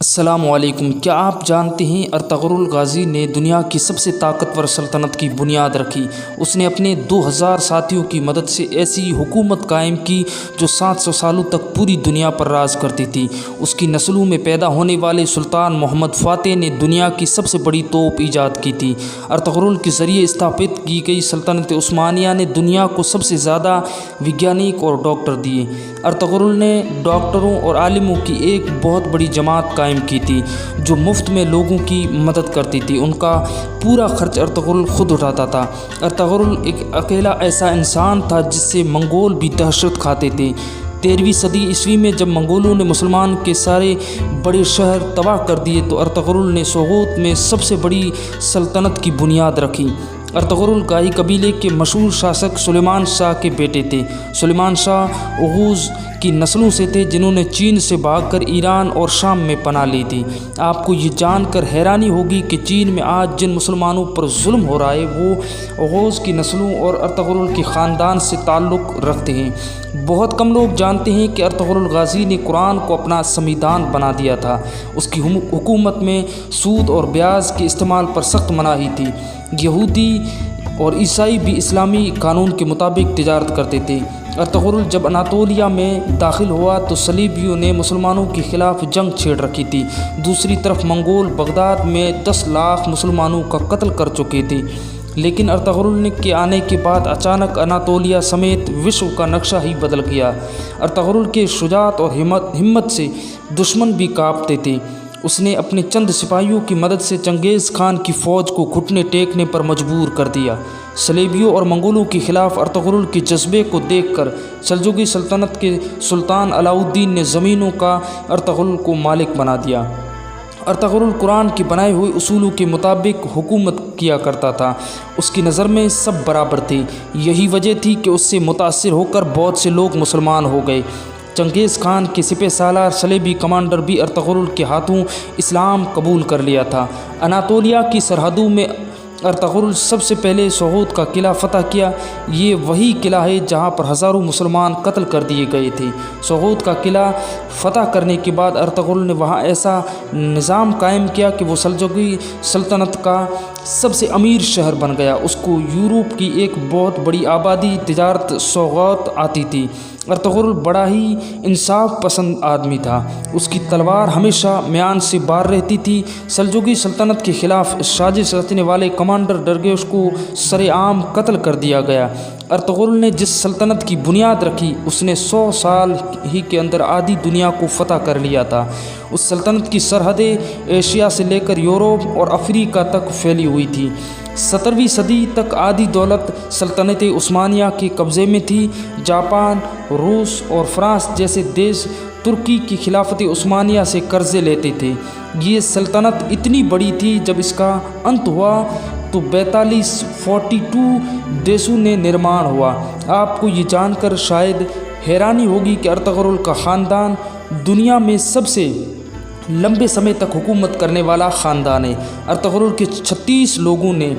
السلام علیکم۔ کیا آپ جانتے ہیں ارطغرل غازی نے دنیا کی سب سے طاقتور سلطنت کی بنیاد رکھی۔ اس نے اپنے 2000 ساتھیوں کی مدد سے ایسی حکومت قائم کی جو 700 سالوں تک پوری دنیا پر راج کرتی تھی۔ اس کی نسلوں میں پیدا ہونے والے سلطان محمد فاتح نے دنیا کی سب سے بڑی توپ ایجاد کی تھی۔ ارطغرل کے ذریعے استھاپت کی گئی سلطنت عثمانیہ نے دنیا کو سب سے زیادہ ویگیانک اور ڈاکٹر دیے۔ ارطغرل نے ڈاکٹروں اور عالموں کی ایک بہت بڑی جماعت قائم کی تھی جو مفت میں لوگوں کی مدد کرتی تھی۔ ان کا پورا خرچ ارطغرل خود اٹھاتا تھا۔ ارطغرل ایک اکیلا ایسا انسان تھا جس سے منگول بھی دہشت کھاتے تھے۔ 13ویں صدی عیسوی میں جب منگولوں نے مسلمان کے سارے بڑے شہر تباہ کر دیے تو ارطغرل نے سوغوت میں سب سے بڑی سلطنت کی بنیاد رکھی۔ ارطغرل گاہی قبیلے کے مشہور شاسک سلیمان شاہ کے بیٹے تھے۔ سلیمان شاہ اوغوز کی نسلوں سے تھے جنہوں نے چین سے بھاگ کر ایران اور شام میں پناہ لی تھی۔ آپ کو یہ جان کر حیرانی ہوگی کہ چین میں آج جن مسلمانوں پر ظلم ہو رہا ہے وہ اوغوز کی نسلوں اور ارطغرل کے خاندان سے تعلق رکھتے ہیں۔ بہت کم لوگ جانتے ہیں کہ ارطغرل غازی نے قرآن کو اپنا سنویدھان بنا دیا تھا۔ اس کی حکومت میں سود اور بیاج کے استعمال پر سخت مناہی تھی۔ یہودی اور عیسائی بھی اسلامی قانون کے مطابق تجارت کرتے تھے۔ ارطغرل جب اناطولیہ میں داخل ہوا تو صلیبیوں نے مسلمانوں کے خلاف جنگ چھیڑ رکھی تھی۔ دوسری طرف منگول بغداد میں 10 لاکھ مسلمانوں کا قتل کر چکے تھے۔ لیکن ارطغرل کے آنے کے بعد اچانک اناطولیہ سمیت وشو کا نقشہ ہی بدل گیا۔ ارطغرل کے شجاعت اور ہمت سے دشمن بھی کانپتے تھے۔ اس نے اپنے چند سپاہیوں کی مدد سے چنگیز خان کی فوج کو گھٹنے ٹیکنے پر مجبور کر دیا۔ صلیبیوں اور منگولوں کے خلاف ارطغرل کے جذبے کو دیکھ کر سلجوقی سلطنت کے سلطان علاء الدین نے زمینوں کا ارطغرل کو مالک بنا دیا۔ ارطغرل قرآن کے بنائے ہوئے اصولوں کے مطابق حکومت کیا کرتا تھا۔ اس کی نظر میں سب برابر تھے۔ یہی وجہ تھی کہ اس سے متاثر ہو کر بہت سے لوگ مسلمان ہو گئے۔ چنگیز خان کے سپہ سالار صلیبی کمانڈر بھی ارطغرل کے ہاتھوں اسلام قبول کر لیا تھا۔ اناطولیہ کی سرحدوں میں ارطغرل سب سے پہلے سوغوت کا قلعہ فتح کیا۔ یہ وہی قلعہ ہے جہاں پر ہزاروں مسلمان قتل کر دیے گئے تھے۔ سوغوت کا قلعہ فتح کرنے کے بعد ارطغرل نے وہاں ایسا نظام قائم کیا کہ وہ سلجوقی سلطنت کا سب سے امیر شہر بن گیا۔ اس کو یورپ کی ایک بہت بڑی آبادی تجارت سوغوت آتی تھی۔ ارطغرل بڑا ہی انصاف پسند آدمی تھا۔ اس کی تلوار ہمیشہ میان سے باہر رہتی تھی۔ سلجوقی سلطنت کے خلاف سازش رچنے والے کمانڈر درگیش کو سر عام قتل کر دیا گیا۔ ارطغرل نے جس سلطنت کی بنیاد رکھی اس نے 100 سال ہی کے اندر آدھی دنیا کو فتح کر لیا تھا۔ اس سلطنت کی سرحدیں ایشیا سے لے کر یورپ اور افریقہ تک پھیلی ہوئی تھی۔ 17ویں صدی تک آدھی دولت سلطنت عثمانیہ کے قبضے میں تھی۔ جاپان، روس اور فرانس جیسے دیش ترکی کی خلافت عثمانیہ سے قرضے لیتے تھے۔ یہ سلطنت اتنی بڑی تھی جب اس کا انت ہوا تو 42 دیشوں نے نرمان ہوا۔ آپ کو یہ جان کر شاید حیرانی ہوگی کہ ارطغرل کا خاندان دنیا میں سب سے لمبے سمے تک حکومت کرنے والا خاندان ہے۔ ارطغرل کے 36 لوگوں نے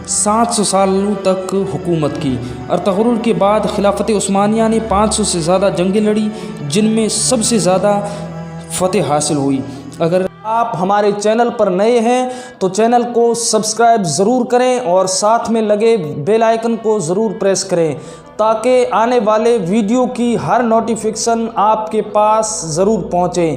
700 سالوں تک حکومت کی۔ ارطغرل کے بعد خلافت عثمانیہ نے 500 سے زیادہ جنگیں لڑی جن میں سب سے زیادہ فتح حاصل ہوئی۔ اگر آپ ہمارے چینل پر نئے ہیں تو چینل کو سبسکرائب ضرور کریں اور ساتھ میں لگے بیل آئیکن کو ضرور پریس کریں تاکہ آنے والے ویڈیو کی ہر نوٹیفیکیشن آپ کے پاس ضرور پہنچے۔